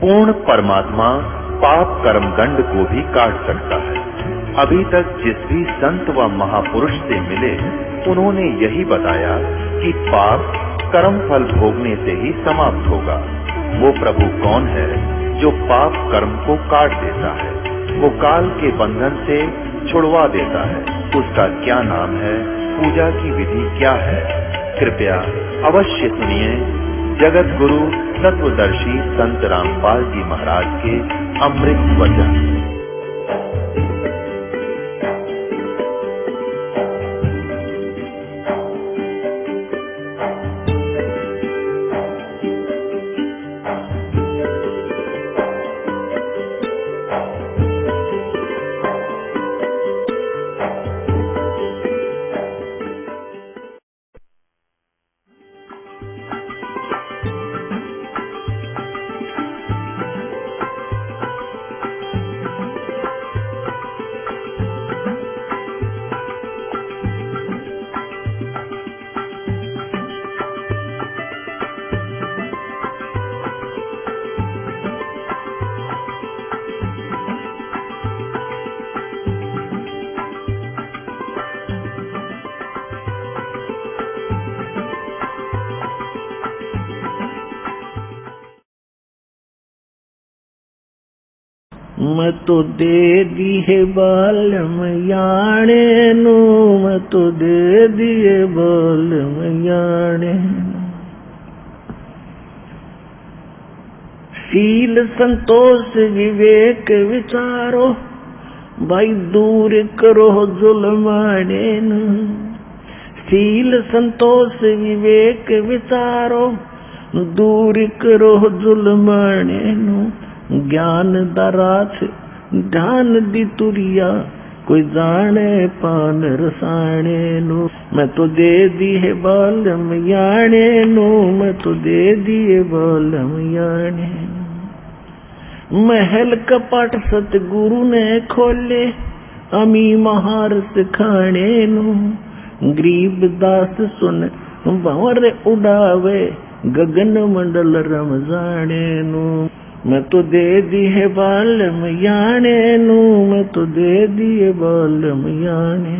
पूर्ण परमात्मा पाप कर्म दंड को भी काट सकता है। अभी तक जिस भी संत व महापुरुष से मिले उन्होंने यही बताया कि पाप कर्म फल भोगने से ही समाप्त होगा। वो प्रभु कौन है जो पाप कर्म को काट देता है, वो काल के बंधन से छुड़वा देता है। उसका क्या नाम है, पूजा की विधि क्या है? कृपया अवश्य सुनिए जगत गुरु तत्वदर्शी संत रामपाल जी महाराज के अमृत वचन। मैं तो दे दी है बालम याणे नो, मैं तो दे दिए बालम याणे। शील संतोष विवेक विचारो, भाई दूर करो जुल्माने नो। शील संतोष विवेक विचारो, दूर करो जुल्माने नो। ज्ञान दराथ ध्यान दी तुरिया, कोई जाने पान रसाने नो। मैं तो दे दी है बालम याने नो, मैं तो दे दिए बालम याने। महल कपट सतगुरु ने खोले, अमी महार सिखाने नो। गरीब दास सुन भंवर उड़ावे, गगन मंडल रम जाने नो। मैं तो दे दी है बालम याने नो, मैं तो दे दिए बालम याने।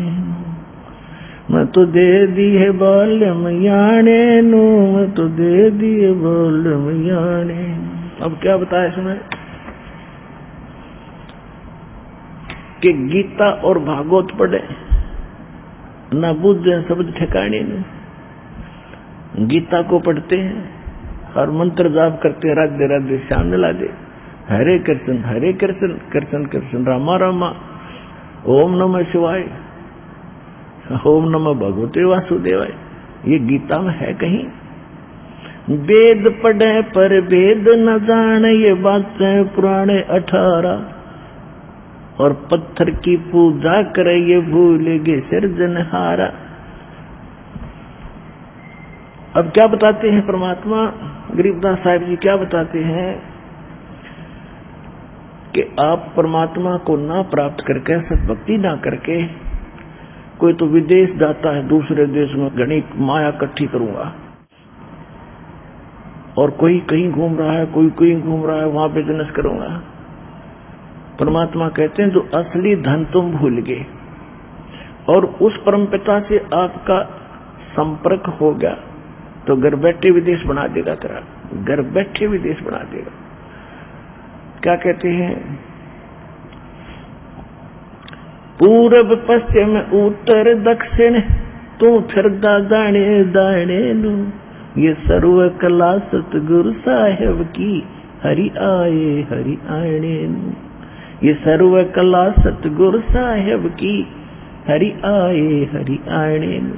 मैं तो दे दी है बालम याने नो, मैं तो दे दिए बालम याने। अब क्या बताया इसमें कि गीता और भागवत पढ़े ना बुझे शब्द ठिकाने नहीं। गीता को पढ़ते हैं और मंत्र जाप करते, राधे राधे श्याम ला दे, हरे कृष्ण कृष्ण कृष्ण रामा रामा, ओम नमः शिवाय, ओम नमः भगवते वासुदेवाय। ये गीता में है कहीं? वेद पढ़े पर वेद न जाने, ये बातें पुराने 18। और पत्थर की पूजा करे, ये भूलेगे सिरजनहारा। अब क्या बताते हैं परमात्मा गरीबदास साहिब जी, क्या बताते हैं कि आप परमात्मा को ना प्राप्त करके, सद्भक्ति ना करके, कोई तो विदेश जाता है, दूसरे देश में घनी माया इकट्ठी करूंगा, और कोई कहीं घूम रहा है, कोई कहीं घूम रहा है, वहां बिजनेस करूंगा। परमात्मा कहते हैं जो असली धन तुम भूल गए और उस परमपिता से आपका संपर्क हो गया तो घर बैठे विदेश बना देगा, तेरा घर बैठे विदेश बना देगा। क्या कहते हैं? पूरब पश्चिम उत्तर दक्षिण, तू फिरदा दाने दाने लो। ये सर्व कला सतगुरु साहेब की, हरि आने लो। ये सर्व कला सतगुरु साहेब की, हरि आने लो।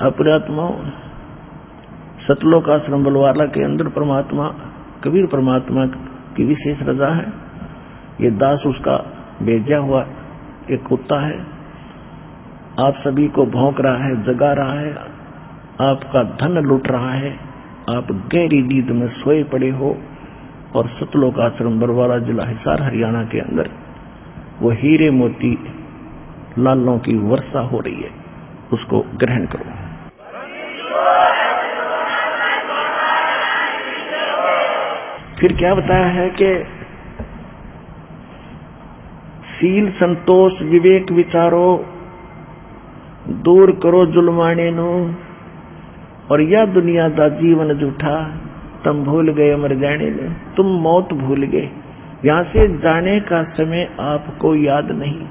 अपरात्माओं, सतलोक आश्रम बलवाला के अंदर परमात्मा कबीर परमात्मा की विशेष रजा है। ये दास उसका भेजा हुआ एक कुत्ता है, आप सभी को भौंक रहा है, जगा रहा है, आपका धन लूट रहा है। आप गहरी नींद में सोए पड़े हो और सतलोक आश्रम बरवाला जिला हिसार हरियाणा के अंदर वो हीरे मोती लालों की वर्षा हो रही है, उसको ग्रहण करो। फिर क्या बताया है कि सील संतोष विवेक विचारो दूर करो जुल्माने नु, और यह दुनिया दा जीवन झूठा तुम भूल गए मर जाने ने। तुम मौत भूल गए, यहां से जाने का समय आपको याद नहीं।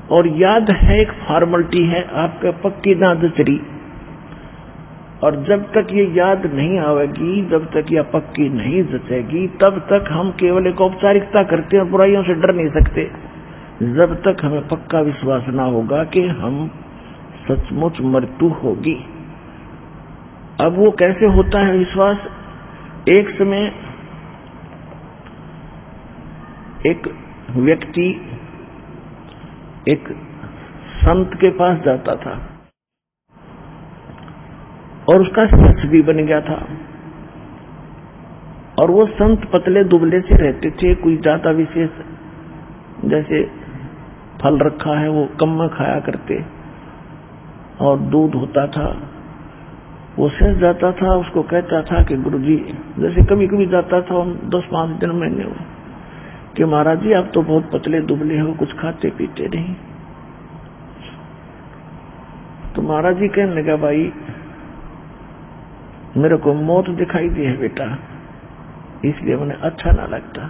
और याद है एक फॉर्मेलिटी है, आपके पक्की ना जचरी। और जब तक ये याद नहीं आवेगी, जब तक यह पक्की नहीं जचेगी, तब तक हम केवल एक औपचारिकता करते हैं, बुराइयों से डर नहीं सकते। जब तक हमें पक्का विश्वास ना होगा कि हम सचमुच मृत्यु होगी। अब वो कैसे होता है विश्वास? एक समय एक व्यक्ति एक संत के पास जाता था और उसका शिष्य भी बन गया था। और वो संत पतले दुबले से रहते थे, कोई ज्यादा विशेष जैसे फल रखा है वो कम में खाया करते, और दूध होता था। वो शिष्य जाता था, उसको कहता था कि गुरुजी, जैसे कभी कभी जाता था 10-5 दिन महीने हो, कि महाराज जी आप तो बहुत पतले दुबले हो, कुछ खाते पीते नहीं। तो महाराज जी कहने लगा, भाई मेरे को मौत दिखाई दी है बेटा, इसलिए मुझे अच्छा ना लगता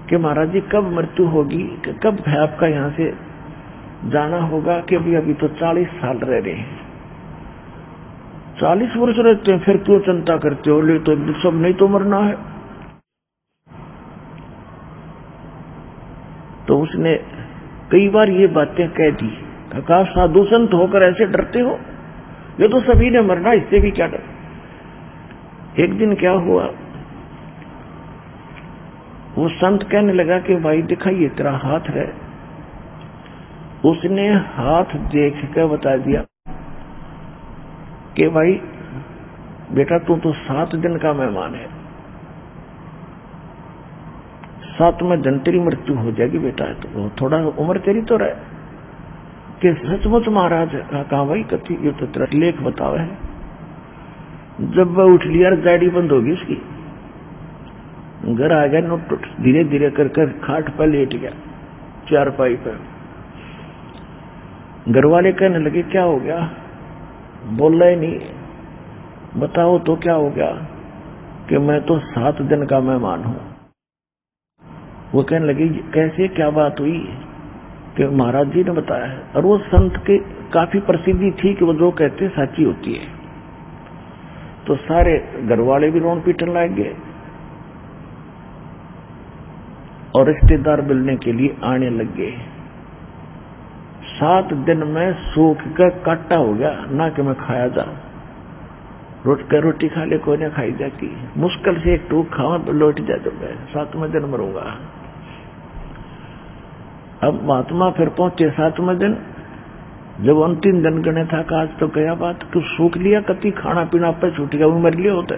कि महाराज जी कब मृत्यु होगी, कि कब है आपका यहाँ से जाना होगा, कि अभी तो 40 साल रह रहे हैं। 40 वर्ष रहते हैं, फिर क्यों चिंता करते हो? ले तो सब नहीं तो मरना है। तो उसने कई बार ये बातें कह दी, कहा साधु संत होकर ऐसे डरते हो, ये तो सभी ने मरना, इससे भी क्या डर। एक दिन क्या हुआ, वो संत कहने लगा कि भाई दिखाइए तेरा हाथ है। उसने हाथ देख कर बता दिया कि भाई बेटा तू तो 7 दिन का मेहमान है, 7वें दिन तेरी मृत्यु हो जाएगी बेटा, तो थोड़ा उम्र तेरी तो रहे। कि सचमुच महाराज? कहा भाई कथी, ये तो तेरा लेख बताओ है। जब वह उठ लिया, गाड़ी बंद होगी उसकी, घर आ गया, नोट धीरे धीरे कर कर खाट पर लेट गया, चारपाई पर। घर वाले कहने लगे क्या हो गया? बोल रहे नहीं, बताओ तो क्या हो गया? कि मैं तो 7 दिन का मेहमान हूं। वो कहने लगे कैसे, क्या बात हुई? कि महाराज जी ने बताया है। और वो संत के काफी प्रसिद्धि थी कि वो जो कहते सच्ची होती है। तो सारे घर वाले भी रोन पीटन लग गए और रिश्तेदार मिलने के लिए आने लग गए। 7 दिन में सूख कर काटा हो गया, ना कि मैं खाया जाऊं। रोटी खा ले, कोई ना खाई जाती, मुश्किल से एक टूक खावा तो लौट जा, जब मैं 7वें दिन मरूंगा। अब महात्मा फिर पहुंचे 7वें दिन, जब अंतिम दिन गणे था, आज तो क्या बात, कुछ सूख लिया, कति खाना पीना पे छूट गया, वो मर लिया होता।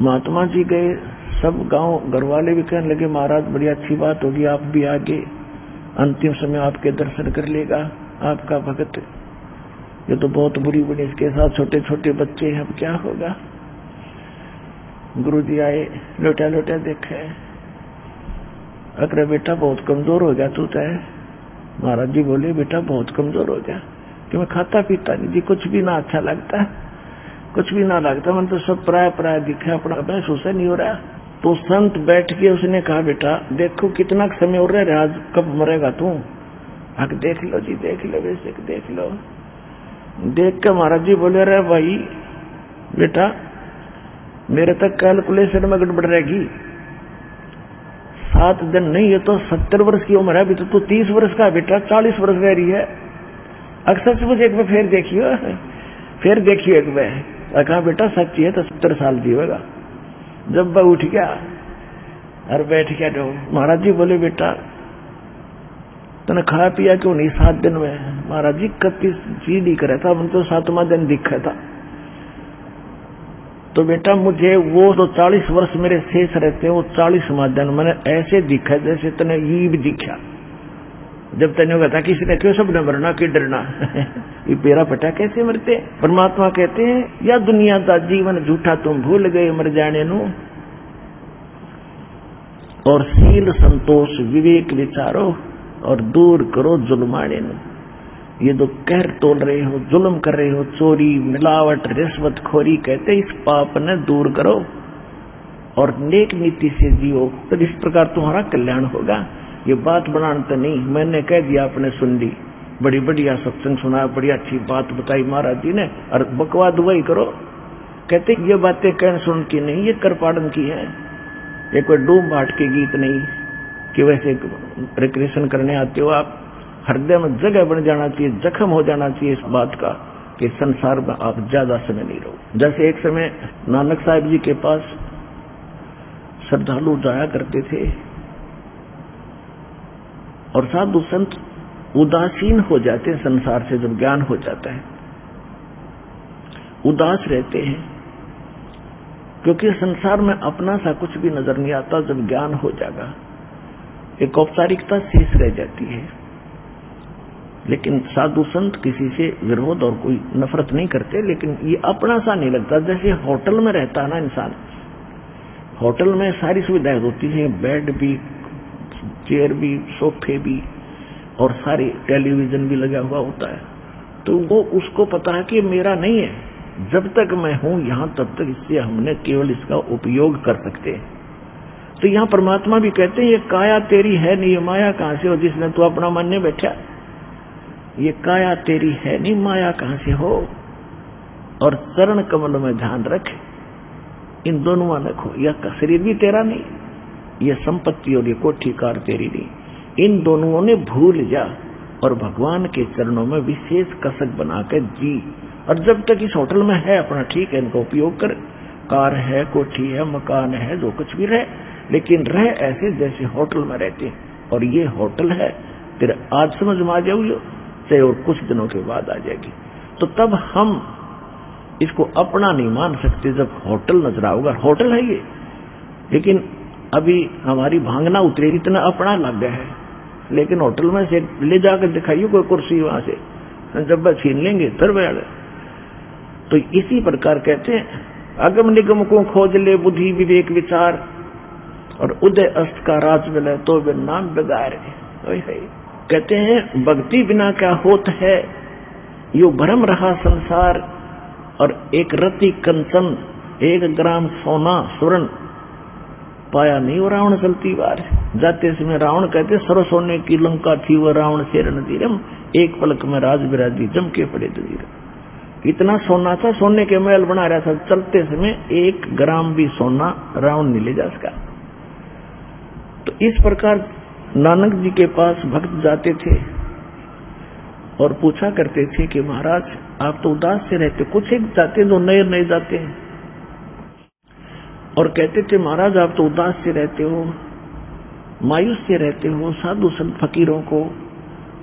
महात्मा जी गए, सब गांव घर वाले भी कहने लगे महाराज बड़ी अच्छी बात होगी, आप भी आगे, अंतिम समय आपके दर्शन कर लेगा आपका भगत। ये तो बहुत बुरी बनी, इसके साथ छोटे छोटे बच्चे हैं, अब क्या होगा। गुरु जी आए, लोटा लोटा देखे, अरे बेटा बहुत कमजोर हो गया तू तो। महाराज जी बोले बेटा बहुत कमजोर हो गया, कि मैं खाता पीता नहीं जी, कुछ भी ना अच्छा लगता, कुछ भी ना लगता, मन तो सब पराया पराया दिखा, अपना महसूस नहीं हो रहा। तो संत बैठ के उसने कहा बेटा देखो कितना समय हो रहा है, आज कब मरेगा तू? आके देख लो जी, देख लो, वैसे देख लो। देख के महाराज जी बोले रहे भाई बेटा मेरे तक कैलकुलेशन में गड़बड़ रहेगी, 7 दिन नहीं, ये तो 70 वर्ष की उम्र है, अभी तो तू 30 वर्ष का बेटा, 40 वर्ष रह रही है। अक्सर सचमुच एक बार फिर देखियो, फिर देखियो एक बार। कहा बेटा सच्ची है तो 70 साल जीवेगा। जब वह उठ गया और बैठ गया, तो महाराज जी बोले बेटा तूने खाया पिया क्यों नहीं 7 दिन में? महाराज जी कति जी नहीं करे था, तो 7वां दिन दिखा था। तो बेटा मुझे वो तो 40 वर्ष मेरे शेष रहते हैं, वो 40वां दिन मैंने ऐसे दिखा जैसे तने ईब दिखा। जब तक नहीं कहता किसी ने क्यों सब न मरना कि डरना ये पेरा पटा कैसे मरते। परमात्मा कहते हैं या दुनिया का जीवन झूठा तुम भूल गए मर जाने नु, और सील संतोष विवेक विचारो और दूर करो जुल्माने नु। ये जो कहर तोल रहे हो, जुल्म कर रहे हो, चोरी मिलावट रिश्वत खोरी, कहते इस पाप ने दूर करो और नेक नीति से जियो, तो इस प्रकार तुम्हारा कल्याण होगा। ये बात बनाना तो नहीं, मैंने कह दिया आपने सुन ली, बड़ी बढ़िया सत्संग सुना, बड़ी अच्छी बात बताई महाराज जी ने, और बकवाद वही करो। कहते ये बातें कहन सुन की नहीं, ये करपाड़न की है। ये कोई डूम भाट के गीत नहीं कि वैसे रिक्रिएशन करने आते हो आप। हृदय में जगह बन जाना चाहिए, जख्म हो जाना चाहिए इस बात का कि संसार में आप ज्यादा समय नहीं रहो। जैसे एक समय नानक साहिब जी के पास श्रद्धालु जाया करते थे और साधु संत उदासीन हो जाते हैं संसार से, जब ज्ञान हो जाता है उदास रहते हैं, क्योंकि संसार में अपना सा कुछ भी नजर नहीं आता। जब ज्ञान हो जाएगा एक औपचारिकता शेष रह जाती है। लेकिन साधु संत किसी से विरोध और कोई नफरत नहीं करते, लेकिन ये अपना सा नहीं लगता। जैसे होटल में रहता है ना इंसान, होटल में सारी सुविधाएं होती हैं, बेड भी, चेयर भी, सोफे भी, और सारी टेलीविजन भी लगा हुआ होता है। तो वो उसको पता है कि मेरा नहीं है, जब तक मैं हूं यहां तब तक इससे हमने केवल इसका उपयोग कर सकते हैं। तो यहां परमात्मा भी कहते हैं ये काया तेरी है नहीं, ये माया कहां से हो जिसने तू अपना मानने बैठा। ये काया तेरी है नहीं, माया कहां से हो। और चरण कमल में ध्यान रख, इन दोनों में खो। यह शरीर भी तेरा नहीं, ये संपत्ति और ये कोठी कार तेरी नहीं। इन दोनों ने भूल जा और भगवान के चरणों में विशेष कसक बनाकर जी। और जब तक इस होटल में है अपना ठीक है, इनका उपयोग कर। कार है, कोठी है, मकान है, जो कुछ भी रहे, लेकिन रह ऐसे जैसे होटल में रहते। और ये होटल है तेरे, आज समझ में आ जाओ, चाहे और कुछ दिनों के बाद आ जाएगी। तो तब हम इसको अपना नहीं मान सकते जब होटल नजर आओगा। होटल है ये, लेकिन अभी हमारी भांगना उतरे इतना अपना लग गया है। लेकिन होटल में से ले जाकर दिखाइए कोई कुर्सी वहां से, जब छीन लेंगे तरबेड़। तो इसी प्रकार कहते हैं अगम निगम को खोज ले बुद्धि विवेक विचार, और उदय अस्त का राज मिले तो वे नाम बिगाड़। कहते हैं भक्ति बिना क्या होत है, यो भ्रम रहा संसार। और एक रति कंचन 1 ग्राम सोना स्वर्ण पाया नहीं वो रावण चलती बार। जाते समय रावण कहते सर्व सोने की लंका थी वो रावण से रणधीरम, एक पलक में राज बिराजी जम के पड़े दीर। इतना सोना था, सोने के महल बना रहा था, चलते समय 1 ग्राम भी सोना रावण नहीं ले जा सका। तो इस प्रकार नानक जी के पास भक्त जाते थे और पूछा करते थे कि महाराज आप तो उदास से रहते, कुछ एक जाते जो नए नए जाते हैं, और कहते थे महाराज आप तो उदास से रहते हो, मायूस से रहते हो, साधु संत फकीरों को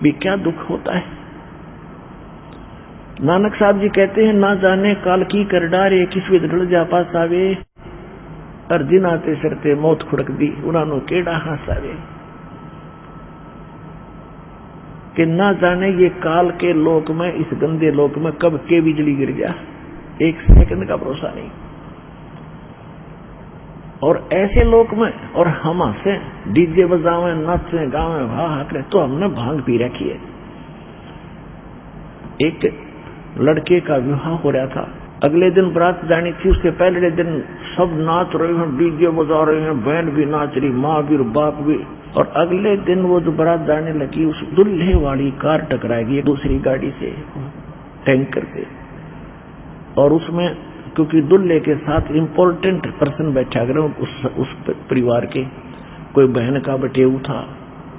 भी क्या दुख होता है। नानक साहब जी कहते हैं ना जाने काल की कर डारे, किस विध ढल जा पास आवे, और जिन आते सरते मौत खुड़क दी उन्होंने केड़ा हास आवे। कि ना जाने ये काल के लोक में, इस गंदे लोक में कब के बिजली गिर गया, एक सेकंड का भरोसा नहीं। और ऐसे लोक में और हम से डीजे बजावे, नाचे गावे, वाह करे, तो हमने भांग पी रखी है। एक लड़के का विवाह हो रहा था, अगले दिन बारात जानी थी, उसके पहले दिन सब नाच रहे हैं, डीजे बजा रहे हैं, बहन भी नाच रही, माँ भी और बाप भी। और अगले दिन वो जो बारात जाने लगी, उस दूल्हे वाली कार टकराएगी दूसरी गाड़ी से, टैंकर से। और उसमें क्योंकि दूल्हे के साथ इम्पोर्टेंट पर्सन बैठा कर उस परिवार के, कोई बहन का बटेऊ था,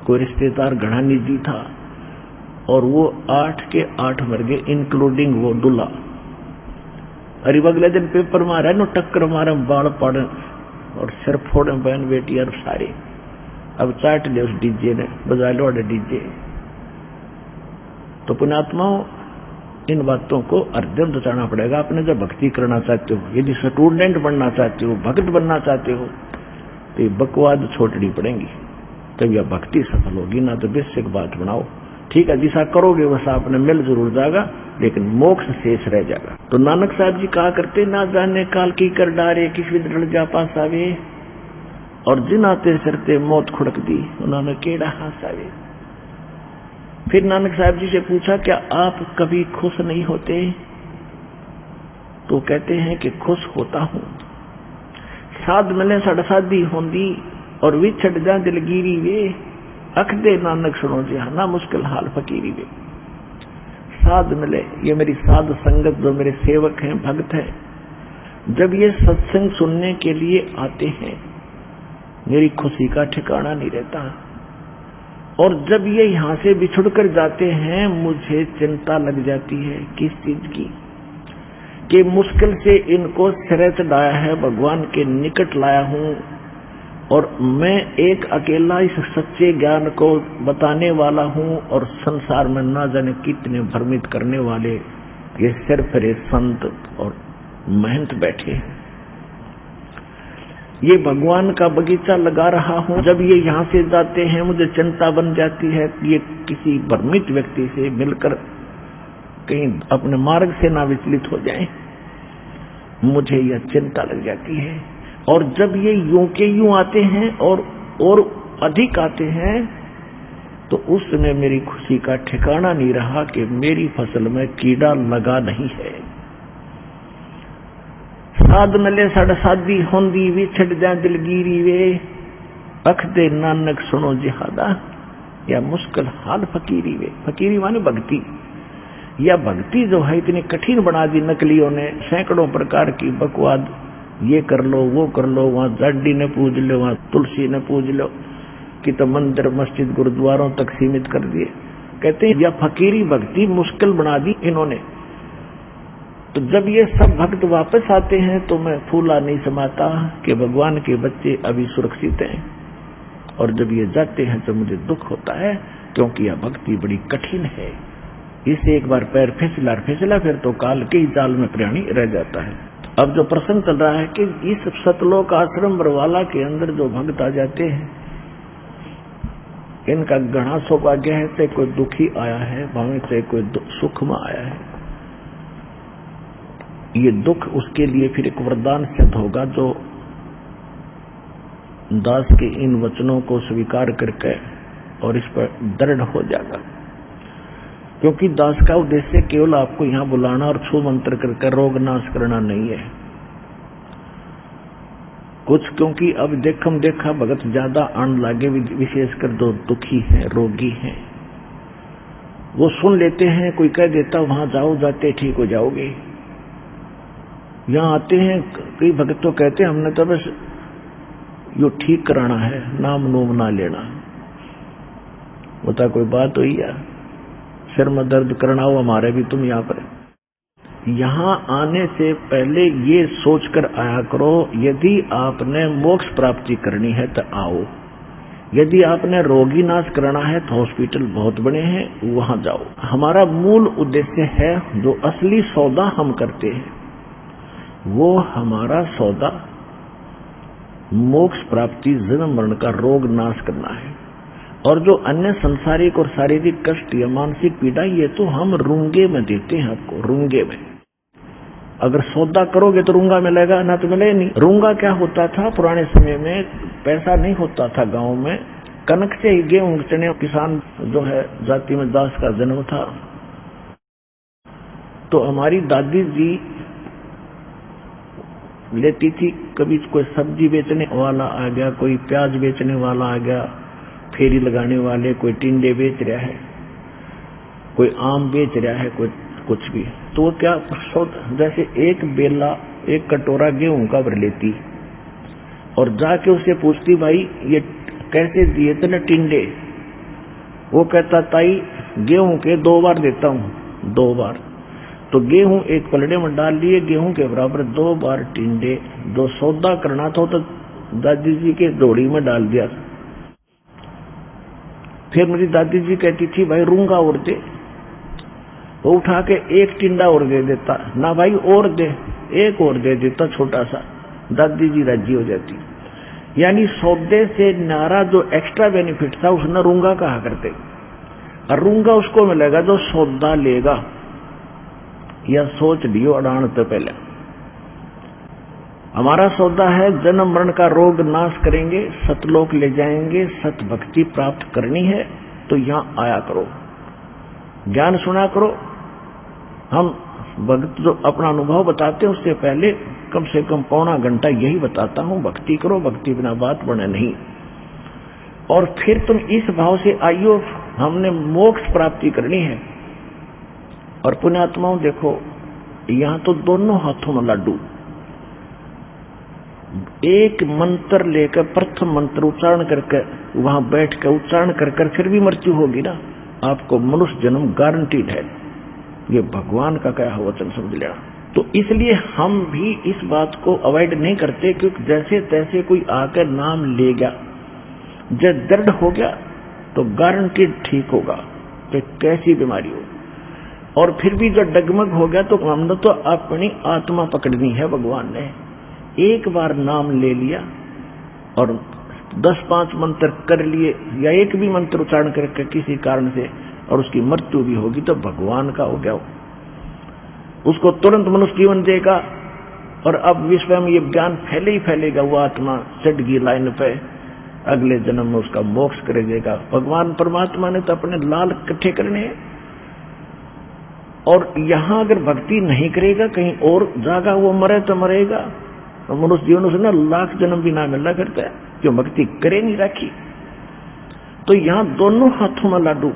कोई रिश्तेदार घना निजी था, और वो 8 के 8 मर गए, इंक्लूडिंग वो दूल्हा। अरे अगले दिन पेपर मारा नो, टक्कर मारे, बाल पाड़े और सिर फोड़े बहन बेटी और सारे। अब चाट ले उस डीजे ने, बजा लो डीजे। तो पुण्यात्माओं इन बातों को अर्जन बचाना पड़ेगा। आपने जब भक्ति करना चाहते हो, यदि स्टूडेंट बनना चाहते हो, भक्त बनना चाहते हो, तो ये बकवाद छोड़नी पड़ेगी। तब यह भक्ति सफल होगी, ना तो बेसिक बात बनाओ। ठीक है, जिसा करोगे वैसा आपने मिल जरूर जाएगा, लेकिन मोक्ष शेष रह जाएगा। तो नानक साहब जी कहा करते, ना जाने काल की कर डारे, किस विद डल जा पास आवे, और जिन आते सरते मौत खुड़क दी, उन्होंने केड़ा हास आवे। फिर नानक साहब जी से पूछा, क्या आप कभी खुश नहीं होते? तो कहते हैं कि खुश होता हूं। साध मिले सड़ साधी होंदी, और विछड़ जा दिलगिरी वे, अख दे नानक सुनो जी ना मुश्किल हाल फकीरी वे। साध मिले, ये मेरी साध संगत जो मेरे सेवक हैं, भक्त हैं, जब ये सत्संग सुनने के लिए आते हैं, मेरी खुशी का ठिकाना नहीं रहता। और जब ये यहाँ से बिछुड़ कर जाते हैं, मुझे चिंता लग जाती है। किस चीज की? कि मुश्किल से इनको सिरे चढ़ाया है, भगवान के निकट लाया हूं, और मैं एक अकेला इस सच्चे ज्ञान को बताने वाला हूं, और संसार में ना जाने कितने भ्रमित करने वाले ये सिर फिरे संत और महंत बैठे हैं। ये भगवान का बगीचा लगा रहा हूं, जब ये यहाँ से जाते हैं मुझे चिंता बन जाती है कि ये किसी भ्रमित व्यक्ति से मिलकर कहीं अपने मार्ग से ना विचलित हो जाएं, मुझे यह चिंता लग जाती है। और जब ये यूं के यूं आते हैं और अधिक आते हैं, तो उस समय मेरी खुशी का ठिकाना नहीं रहा कि मेरी फसल में कीड़ा लगा नहीं है। साध मिले सड़ साधी होंदी, विछड़ जा दिलगिरी वे, अख दे नानक सुनो जिहादा, या मुश्किल हाल फकीरी वे। फकीरी माने भक्ति। या भक्ति जो है इतनी कठिन बना दी नकलियों ने, सैकड़ों प्रकार की बकवाद, ये कर लो वो कर लो, वहां जाडी ने पूज लो, वहां तुलसी ने पूज लो, कि तो मंदिर मस्जिद गुरुद्वारों तक सीमित कर दिए। कहते हैं यह फकीरी भक्ति मुश्किल बना दी इन्होंने। तो जब ये सब भक्त वापस आते हैं तो मैं फूला नहीं समाता कि भगवान के बच्चे अभी सुरक्षित हैं, और जब ये जाते हैं तो मुझे दुख होता है, क्योंकि यह भक्ति बड़ी कठिन है। इसे एक बार पैर फिसला फिर तो काल के ही जाल में प्राणी रह जाता है। अब जो प्रश्न चल रहा है कि इस सतलोक आश्रम बरवाला के अंदर जो भक्त आ जाते हैं, इनका घना सौभाग्य है, चाहे कोई दुखी आया है, भावे चाहे कोई सुख में आया है, ये दुख उसके लिए फिर एक वरदान सिद्ध होगा, जो दास के इन वचनों को स्वीकार करके और इस पर दृढ़ हो जाएगा। क्योंकि दास का उद्देश्य केवल आपको यहां बुलाना और छू मंत्र करके रोग नाश करना नहीं है कुछ, क्योंकि अब देखा भगत ज्यादा आने लागे, विशेषकर जो दुखी हैं, रोगी हैं, वो सुन लेते हैं, कोई कह देता वहां जाओ, जाते ठीक हो जाओगे। यहाँ आते हैं कई भगत तो कहते हैं हमने तो बस यो ठीक कराना है, नाम नूम ना लेना। बता कोई बात हुई या सिर में दर्द करना हो हमारे भी, तुम यहाँ पर। यहाँ आने से पहले ये सोचकर आया करो, यदि आपने मोक्ष प्राप्ति करनी है तो आओ, यदि आपने रोगी नाश कराना है तो हॉस्पिटल बहुत बड़े हैं, वहां जाओ। हमारा मूल उद्देश्य है, जो असली सौदा हम करते हैं वो हमारा सौदा मोक्ष प्राप्ति, जन्म मरण का रोग नाश करना है। और जो अन्य सांसारिक और शारीरिक कष्ट या मानसिक पीड़ा, ये तो हम रूंगे में देते हैं आपको, रूंगे में। अगर सौदा करोगे तो रूंगा मिलेगा, ना तो मिले नहीं। रूंगा क्या होता था पुराने समय में, पैसा नहीं होता था गांव में, कनक से ही गेहूं चने, किसान जो है जाति में दास का जन्म था। तो हमारी दादी जी लेती थी, कभी कोई सब्जी बेचने वाला आ गया, कोई प्याज बेचने वाला आ गया, फेरी लगाने वाले, कोई टिंडे बेच रहा है, कोई आम बेच रहा है, कोई कुछ भी। तो वो क्या, जैसे एक बेला, एक कटोरा गेहूं का भर लेती और जाके उससे पूछती, भाई ये कैसे दिए थे टिंडे? वो कहता, ताई गेहूं के 2 बार देता हूं, 2 बार। तो गेहूं एक पलड़े में डाल लिए, गेहूं के बराबर 2 बार टिंडे। जो सौदा करना था तो दादी जी के जोड़ी में डाल दिया। फिर मेरी दादी जी कहती थी, भाई रूंगा और दे। वो उठा के एक टिंडा और दे देता, ना भाई और दे, एक और दे देता छोटा सा। दादी जी राजी हो जाती। यानी सौदे से नारा जो एक्स्ट्रा बेनिफिट था उसने रूंगा कहा करते, और रूंगा उसको मिलेगा जो सौदा लेगा। यह सोच लियो अड़ान तो पहले। हमारा सौदा है जन्म मरण का रोग नाश करेंगे, सतलोक ले जाएंगे, सत भक्ति प्राप्त करनी है तो यहां आया करो, ज्ञान सुना करो। हम भक्त जो अपना अनुभव बताते हैं उससे पहले कम से कम पौना घंटा यही बताता हूं, भक्ति करो, भक्ति बिना बात बने नहीं। और फिर तुम इस भाव से आइयो, हमने मोक्ष प्राप्ति करनी है। और पुण्यात्माओं देखो, यहां तो दोनों हाथों में लाडू, एक मंत्र लेकर प्रथम मंत्र उच्चारण करके वहां बैठ कर उच्चारण कर फिर भी मृत्यु होगी ना, आपको मनुष्य जन्म गारंटीड है। ये भगवान का कहा वचन समझ लेना। तो इसलिए हम भी इस बात को अवॉइड नहीं करते, क्योंकि जैसे तैसे कोई आकर नाम ले गया, जब दर्द हो गया तो गारंटीड ठीक होगा, तो कैसी बीमारी हो। और फिर भी जब डगमग हो गया तो हमने तो अपनी आत्मा पकड़नी है। भगवान ने एक बार नाम ले लिया और 10-5 मंत्र कर लिए, या एक भी मंत्र उच्चारण करके किसी कारण से और उसकी मृत्यु भी होगी तो भगवान का हो गया, उसको तुरंत मनुष्य जीवन देगा। और अब विश्व में ये ज्ञान फैले ही फैलेगा, वो आत्मा चढ़ गई लाइन पे, अगले जन्म में उसका मोक्ष कर देगा। भगवान परमात्मा ने तो अपने लाल इकट्ठे करने हैं, और यहां अगर भक्ति नहीं करेगा कहीं और जागा, वो मरे तो मरेगा। और मनुष्य जीवन से ना लाख जन्म भी ना मिलना करता है, क्यों भक्ति करे नहीं रखी। तो यहां दोनों हाथों में लाडू,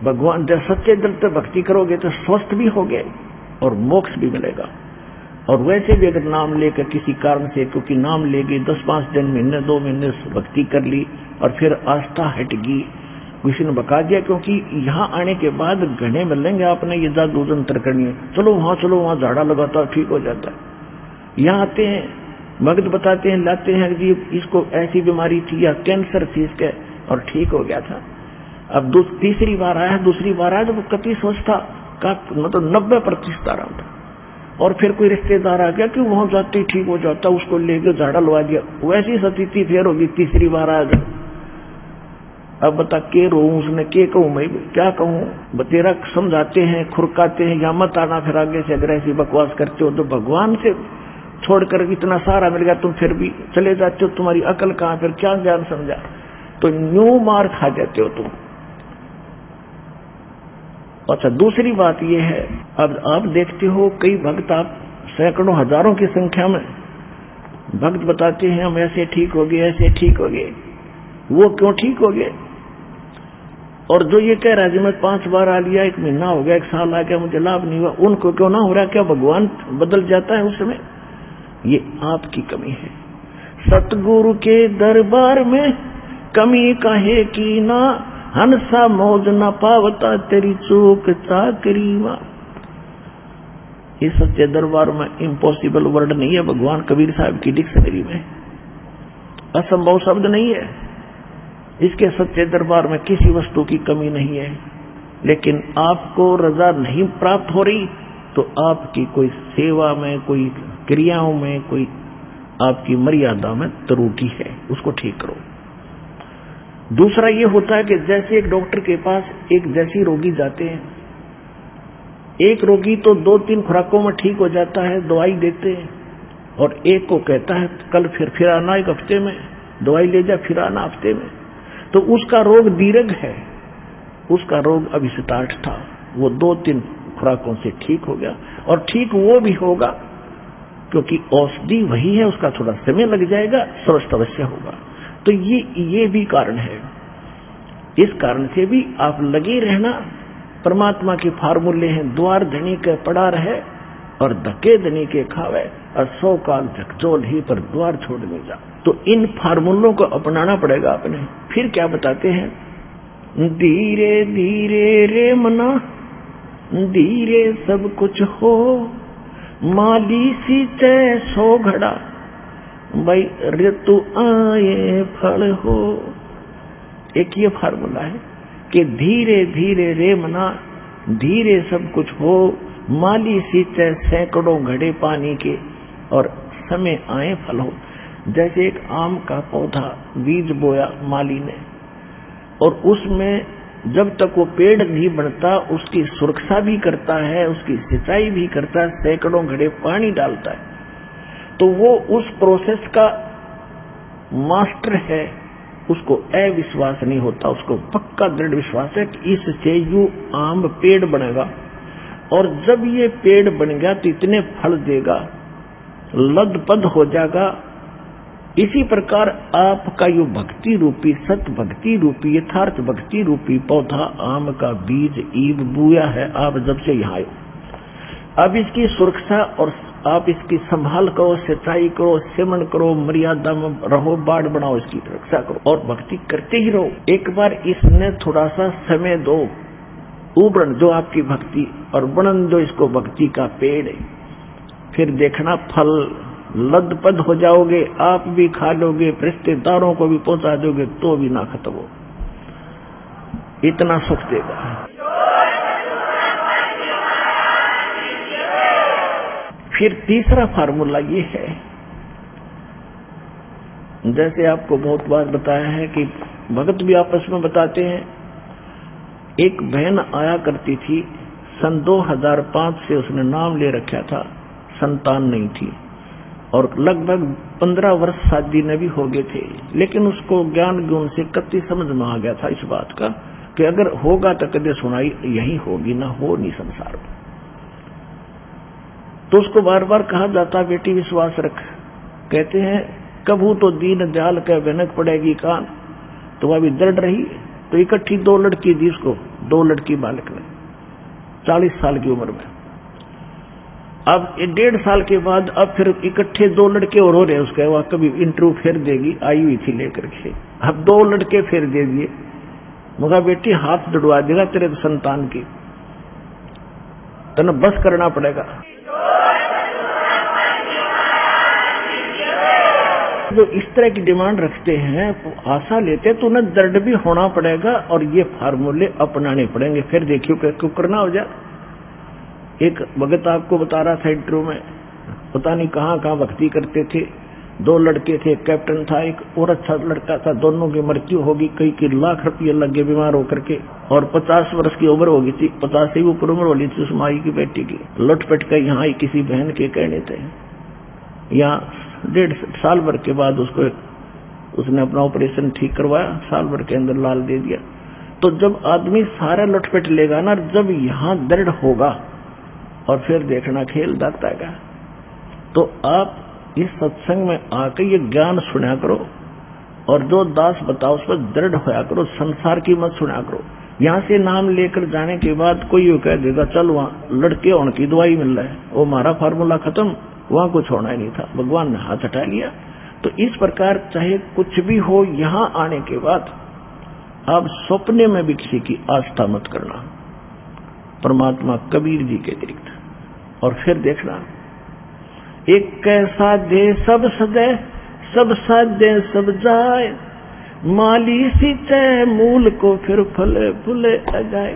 भगवान जब सच्चे दिल से भक्ति करोगे तो स्वस्थ भी होगे और मोक्ष भी मिलेगा। और वैसे भी अगर नाम लेकर किसी कारण से, क्योंकि नाम ले गए 10-5 दिन, महीने 2 महीने भक्ति कर ली और फिर आस्था हट गई, किसी ने बका दिया, क्योंकि यहाँ आने के बाद घने मिलेंगे आपने ये जादू तंत्र करनी है, चलो वहां झाड़ा लगाता ठीक हो जाता है। यहाँ आते हैं भक्त बताते हैं, लाते हैं जी इसको ऐसी बीमारी थी या कैंसर थी इसके और ठीक हो गया था। अब तीसरी बार आया, दूसरी बार आया तो कति सोचता का मतलब 90% आराम था। और फिर कोई रिश्तेदार आ गया कि वहां जाते ही ठीक हो जाता, उसको लेके झाड़ा लगा दिया, वैसी स्थिति फिर होगी तीसरी बार आ गया। अब बता के रो उसने के कहूं, मैं क्या कहूं, तेरा समझाते हैं खुरकाते हैं, या मत आना फिर आगे से अगर ऐसी बकवास करते हो तो भगवान से छोड़कर इतना सारा मिल गया तुम फिर भी चले जाते हो, तुम्हारी अकल कहां, फिर क्या ज्ञान समझा, तो न्यू मार खा जाते हो तुम। अच्छा दूसरी बात यह है, अब आप देखते हो कई भक्त, आप सैकड़ों हजारों की संख्या में भक्त बताते हैं हम ऐसे ठीक हो गए, ऐसे ठीक हो गए। वो क्यों ठीक हो गए? और जो ये कह रहा है मैं 5 बार आ लिया, 1 महीना हो गया, 1 साल आ गया, मुझे लाभ नहीं हुआ, उनको क्यों ना हो रहा? क्या भगवान बदल जाता है उस समय? ये आपकी कमी है। सतगुरु के दरबार में कमी काहे की ना, हंसा मौज न पावता तेरी चूक चाकरी मां। इस सच्चे दरबार में इम्पॉसिबल वर्ड नहीं है भगवान कबीर साहब की डिक्शनरी में, असंभव शब्द नहीं है। इसके सच्चे दरबार में किसी वस्तु की कमी नहीं है। लेकिन आपको रजा नहीं प्राप्त हो रही तो आपकी कोई सेवा में, कोई क्रियाओं में, कोई आपकी मर्यादा में त्रुटि है, उसको ठीक करो। दूसरा ये होता है कि जैसे एक डॉक्टर के पास एक जैसी रोगी जाते हैं, एक रोगी तो 2-3 खुराकों में ठीक हो जाता है, दवाई देते हैं, और एक को कहता है कल फिर आना 1 हफ्ते में, दवाई ले जा फिर आना हफ्ते में। तो उसका रोग दीर्घ है, उसका रोग अभी स्टार्ट था, वो 2-3 खुराकों से ठीक हो गया, और ठीक वो भी होगा क्योंकि औषधि वही है, उसका थोड़ा समय लग जाएगा, स्वस्थ अवश्य होगा। तो ये भी कारण है। इस कारण से भी आप लगे रहना, परमात्मा के फार्मूले हैं, द्वार धनी के पड़ा रहे और धके धनी के खावे, और 100 काल झकझोल ही पर द्वार छोड़ नहीं जा। तो इन फार्मूलों को अपनाना पड़ेगा अपने। फिर क्या बताते हैं, धीरे धीरे रे मना, धीरे सब कुछ हो, माली सींचे 100 घड़ा, भाई ऋतु आए फल हो। एक ये फार्मूला है कि धीरे धीरे रे मना, धीरे सब कुछ हो, माली सींचे सैकड़ों घड़े पानी के, और समय आए फल हो। जैसे एक आम का पौधा बीज बोया माली ने, और उसमें जब तक वो पेड़ नहीं बनता उसकी सुरक्षा भी करता है, उसकी सिंचाई भी करता है, सैकड़ों घड़े पानी डालता है, तो वो उस प्रोसेस का मास्टर है। उसको अविश्वास नहीं होता, उसको पक्का दृढ़ विश्वास है कि इससे यूं आम पेड़ बनेगा, और जब ये पेड़ बन गया तो इतने फल देगा, लदपद हो जाएगा। इसी प्रकार आपका यो भक्ति रूपी, सत भक्ति रूपी, यथार्थ भक्ति रूपी पौधा आम का बीज ईब बुया है। आप जब से यहाँ आए, अब इसकी सुरक्षा और आप इसकी संभाल करो, सिंचाई करो, सेवन करो, मर्यादा में रहो, बाढ़ बनाओ, इसकी रक्षा करो और भक्ति करते ही रहो। एक बार इसने थोड़ा सा समय दो, उबरन जो आपकी भक्ति और बनन दो इसको भक्ति का पेड़ है, फिर देखना फल लदपद हो जाओगे, आप भी खा लोगे, रिश्तेदारों को भी पहुंचा दोगे, तो भी ना खत्म हो, इतना सुख देगा। फिर तीसरा फार्मूला ये है, जैसे आपको बहुत बार बताया है कि भगत भी आपस में बताते हैं, एक बहन आया करती थी, सन 2005 से उसने नाम ले रखा था, संतान नहीं थी और लगभग 15 वर्ष शादी ने भी हो गए थे, लेकिन उसको ज्ञान गुण से कति समझ में आ गया था इस बात का कि अगर होगा तो कदे सुनाई यही होगी, ना हो नहीं संसार में। तो उसको बार बार कहा जाता, बेटी विश्वास रख, कहते हैं कभू तो दीन दयाल का भनक पड़ेगी कान, तो वह भी दृढ़ रही। तो इकट्ठी 2 लड़की दी उसको, 2 लड़की बालक ने 40 साल की उम्र में। अब 1.5 साल के बाद अब फिर इकट्ठे 2 लड़के और हो रहे उसके, वह कभी इंटरव्यू फिर देगी, आई हुई थी लेकर के, अब 2 लड़के फिर दे दिए। मगर बेटी हाथ जुड़वा देगा तेरे संतान की, तो बस करना पड़ेगा। जो इस तरह की डिमांड रखते हैं, आशा लेते हैं, तो उन्हें दृढ़ भी होना पड़ेगा और ये फार्मूले अपनाने पड़ेंगे, फिर देखियो क्यों करना हो जाए। एक भगत आपको बता रहा था इंटरव्यू में, पता नहीं कहाँ कहाँ भक्ति करते थे, 2 लड़के थे, एक कैप्टन था, एक और अच्छा लड़का था, दोनों की मृत्यु होगी, कई की लाख रुपये लग गए बीमार होकर के, और 50 वर्ष की उम्र हो गई थी, 50 से ऊपर उम्र होली थी उस माई की बेटी की। लौट-पट कर यहाँ किसी बहन के कहने थे, यहाँ 1.5 साल भर के बाद उसने अपना ऑपरेशन ठीक करवाया, साल भर के अंदर लाल दे दिया। तो जब आदमी सारा लटपट लेगा ना, जब यहाँ दृढ़ होगा और फिर देखना खेल दाता का। तो आप इस सत्संग में आकर ये ज्ञान सुना करो और जो दास बताओ उस पर दृढ़ होया करो, संसार की मत सुना करो। यहाँ से नाम लेकर जाने के बाद कोई ये कह देगा चल वहाँ लड़के होने की दवाई मिल रहा है, वो हमारा फार्मूला खत्म, वहां कुछ होना ही नहीं था, भगवान ने हाथ हटा लिया। तो इस प्रकार चाहे कुछ भी हो, यहाँ आने के बाद आप सपने में भी किसी की आस्था मत करना, परमात्मा कबीर जी के अतिरिक्त। और फिर देखना, एक कैसा दे सब सदे, सब साधे सब जाए, माली सींचे मूल को फिर फले फूले आ जाए।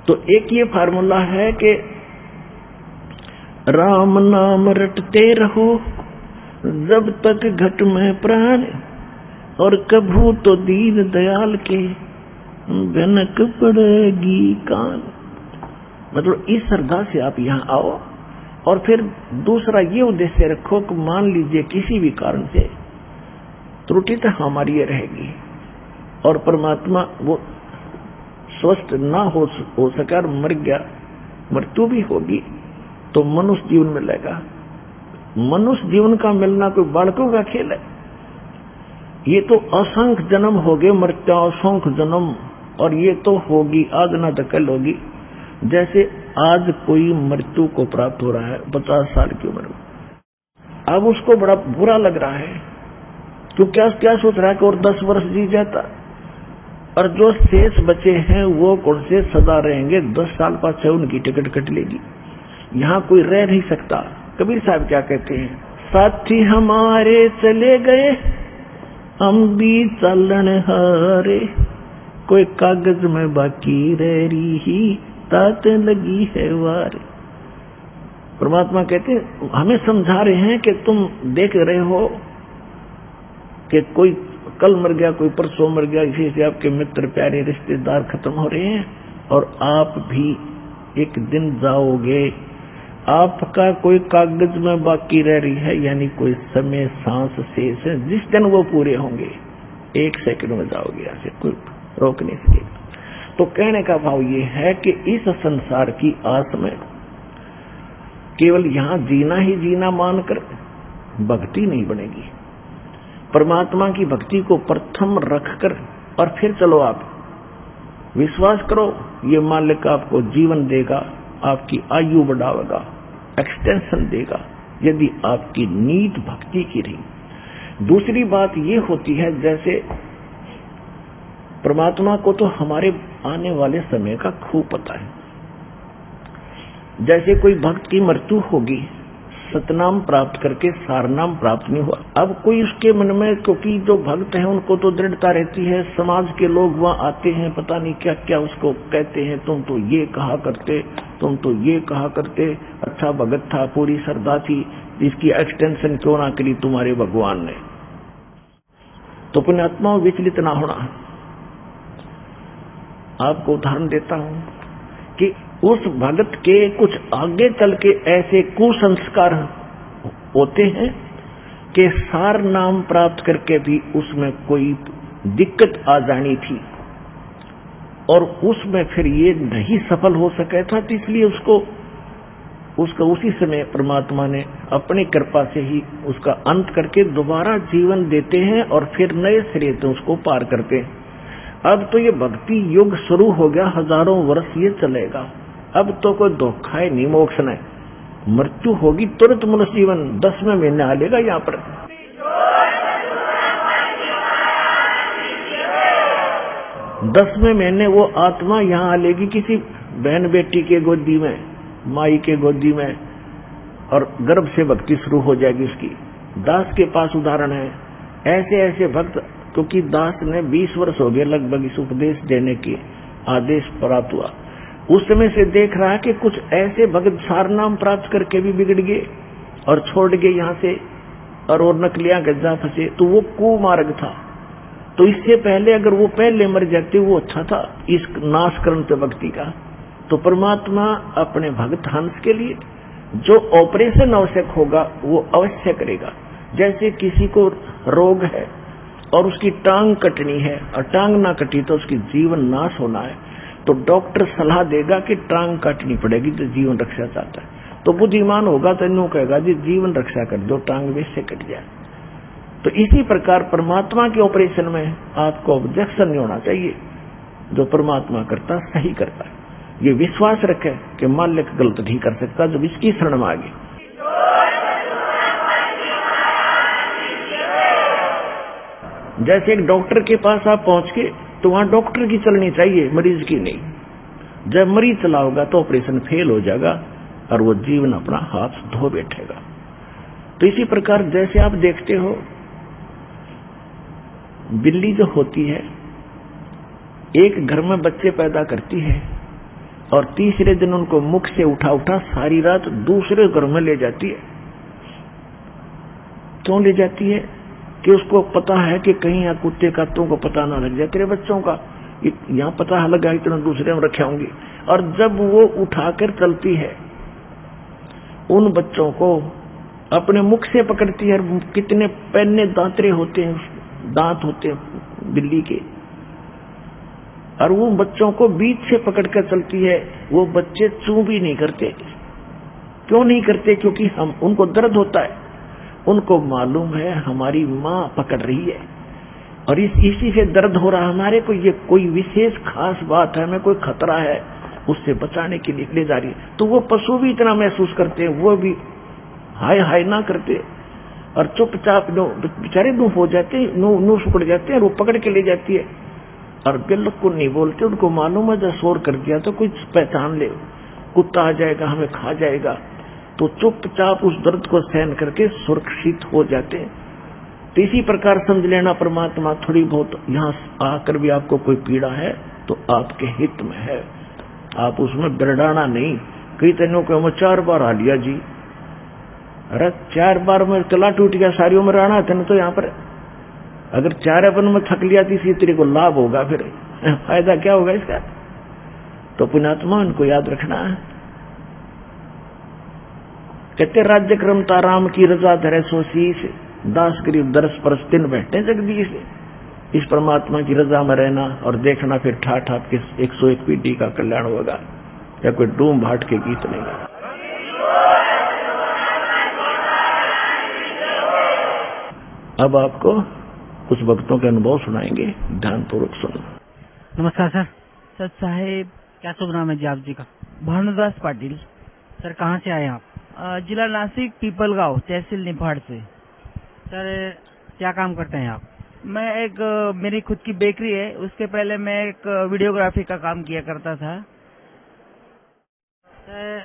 तो एक ये फार्मूला है कि राम नाम रटते रहो जब तक घट में प्राण, और कभू तो दीन दयाल के भनक पड़ेगी कान। मतलब इस श्रद्धा से आप यहाँ आओ। और फिर दूसरा ये उद्देश्य रखो कि मान लीजिए किसी भी कारण से त्रुटि तो हमारी ये रहेगी और परमात्मा वो स्वस्थ ना हो सका और मर गया, मृत्यु भी होगी, तो मनुष्य जीवन मिलेगा। मनुष्य जीवन का मिलना कोई बालकों का खेल है। ये तो असंख्य जन्म हो गए, मृत्यु असंख्य जन्म, और ये तो होगी आज ना तो कल होगी। जैसे आज कोई मृत्यु को प्राप्त हो रहा है 50 साल की उम्र में, अब उसको बड़ा बुरा लग रहा है, तो क्या सोच रहा है कि और 10 वर्ष जी जाता, और जो शेष बचे हैं वो कौन से सदा रहेंगे, 10 साल बाद से उनकी टिकट कट लेगी, यहाँ कोई रह नहीं सकता। कबीर साहब क्या कहते हैं, साथी हमारे चले गए हम भी चलन हारे, कोई कागज में बाकी रह रही तात लगी है वार। परमात्मा कहते हैं हमें समझा रहे हैं कि तुम देख रहे हो कि कोई कल मर गया, कोई परसों मर गया, इसी से आपके मित्र प्यारे रिश्तेदार खत्म हो रहे हैं और आप भी एक दिन जाओगे। आपका कोई कागज में बाकी रह रही है, यानी कोई समय सांस शेष है, जिस दिन वो पूरे होंगे 1 सेकंड में जाओगे, ऐसे कोई रोक नहीं सकेगा। तो कहने का भाव ये है कि इस संसार की आस में केवल यहां जीना ही जीना मानकर भक्ति नहीं बनेगी। परमात्मा की भक्ति को प्रथम रखकर और फिर चलो आप विश्वास करो, ये मालिक आपको जीवन देगा, आपकी आयु बढ़ावेगा, एक्सटेंशन देगा, यदि आपकी नीत भक्ति की रही। दूसरी बात ये होती है, जैसे परमात्मा को तो हमारे आने वाले समय का खूब पता है। जैसे कोई भक्त की मृत्यु होगी, सतनाम प्राप्त करके सारनाम प्राप्त नहीं हुआ। अब कोई उसके मन में, क्योंकि जो भक्त हैं उनको तो दृढ़ता रहती है, समाज के लोग वहां आते हैं, पता नहीं क्या क्या उसको कहते हैं, तुम तो ये कहा करते, तुम तो ये कहा करते, अच्छा भगत था, पूरी श्रद्धा थी, इसकी एक्सटेंशन क्यों ना करी तुम्हारे भगवान ने। तो पुण्यात्माओं विचलित ना होना। आपको उदाहरण देता हूं कि उस भगत के कुछ आगे चल के ऐसे कुसंस्कार होते हैं कि सार नाम प्राप्त करके भी उसमें कोई दिक्कत आ जानी थी और उसमें फिर ये नहीं सफल हो सका था, तो इसलिए उसका उसी समय परमात्मा ने अपनी कृपा से ही उसका अंत करके दोबारा जीवन देते हैं और फिर नए सिरे से उसको पार करते हैं। अब तो ये भक्ति युग शुरू हो गया, हजारों वर्ष ये चलेगा। अब तो कोई धोखा है नहीं, मोक्ष नहीं, मृत्यु होगी तुरंत मनुष्य जीवन 10वें महीने आ लेगा। यहाँ पर 10वें महीने वो आत्मा यहाँ आ लेगी किसी बहन बेटी के गोदी में, माई के गोदी में, और गर्भ से भक्ति शुरू हो जाएगी उसकी। दास के पास उदाहरण है, ऐसे ऐसे भक्त, क्योंकि दास ने 20 वर्ष हो गए लगभग इस उपदेश देने के आदेश प्राप्त हुआ, उस समय से देख रहा है कि कुछ ऐसे भक्त सारनाम प्राप्त करके भी बिगड़ गए और छोड़ गए यहाँ से, और नकलियां गज्जा फंसे, तो वो कुमार्ग था। तो इससे पहले अगर वो पहले मर जाते वो अच्छा था, इस नाशकरण से भक्ति का। तो परमात्मा अपने भक्त हंस के लिए जो ऑपरेशन आवश्यक होगा वो अवश्य करेगा। जैसे किसी को रोग है और उसकी टांग कटनी है और टांग ना कटी तो उसकी जीवन नाश होना है, तो डॉक्टर सलाह देगा कि टांग काटनी पड़ेगी तो जीवन रक्षा चाहता है। तो बुद्धिमान होगा तो इन कहेगा जी जीवन रक्षा कर दो, टांग वैसे कट जाए। तो इसी प्रकार परमात्मा के ऑपरेशन में आपको ऑब्जेक्शन नहीं होना चाहिए, जो परमात्मा करता सही करता है। ये विश्वास रखे कि मालिक गलत नहीं कर सकता जब इसकी शरण में आगे। जैसे एक डॉक्टर के पास आप पहुंच के, तो वहां डॉक्टर की चलनी चाहिए, मरीज की नहीं। जब मरीज चला होगा तो ऑपरेशन फेल हो जाएगा और वो जीवन अपना हाथ धो बैठेगा। तो इसी प्रकार जैसे आप देखते हो, बिल्ली जो होती है एक घर में बच्चे पैदा करती है और तीसरे दिन उनको मुख से उठा उठा सारी रात दूसरे घर में ले जाती है। क्यों ले जाती है? कि उसको पता है कि कहीं यहाँ कुत्ते कातों को पता ना लग जाए, तेरे बच्चों का यहाँ पता लगा इतना दूसरे में रखे होंगे। और जब वो उठाकर चलती है उन बच्चों को अपने मुख से पकड़ती है। कितने पैने दांतरे होते हैं, दांत होते हैं बिल्ली के, और वो बच्चों को बीच से पकड़कर चलती है। वो बच्चे चू भी नहीं करते। क्यों नहीं करते? क्योंकि हम उनको दर्द होता है, उनको मालूम है हमारी माँ पकड़ रही है और इसी से दर्द हो रहा हमारे को, ये कोई विशेष खास बात है, हमें कोई खतरा है, उससे बचाने के लिए ले जा रही है। तो वो पशु भी इतना महसूस करते हैं, वो भी हाय हाय ना करते और चुपचाप बेचारे नू हो जाते हैं, नू सुकड़ जाते हैं, और वो पकड़ के ले जाती है और बिल्कुल नहीं बोलते। उनको मालूम है जब शोर कर दिया तो कोई पहचान ले, कुत्ता आ जाएगा, हमें खा जाएगा, तो चुपचाप उस दर्द को सहन करके सुरक्षित हो जाते हैं। तो इसी प्रकार समझ लेना, परमात्मा थोड़ी बहुत यहाँ आकर भी आपको कोई पीड़ा है तो आपके हित में है, आप उसमें बिरडाना नहीं। कई तनों को मैं 4 बार आ लिया जी, अरे 4 बार में गला टूट गया, सारी उम्र आना था तो यहाँ पर अगर चारापन में थक लिया तीसरी तेरे को लाभ होगा, फिर फायदा क्या होगा इसका? तो पुण्यात्मा इनको याद रखना है। कहते राज्य क्रमता राम की रजा धरे सो शीस, दास करीब दरस परस दिन बैठे जगदीश। इस परमात्मा की रजा में रहना और देखना, फिर ठाठ आपके 101 पीढ़ी का कल्याण होगा, या कोई डूम भाट के गीत नहीं। अब आपको कुछ भक्तों के अनुभव सुनाएंगे, ध्यानपूर्वक सुनो। नमस्कार सर। सर साहेब, क्या शुभ नाम है जी आप जी का? भानुदास पाटिल। सर कहाँ से आए आप? जिला नासिक, पीपलगांव, तहसील निफाड़ से। सर क्या काम करते हैं आप? मैं एक मेरी खुद की बेकरी है, उसके पहले मैं एक वीडियोग्राफी का काम किया करता था। सर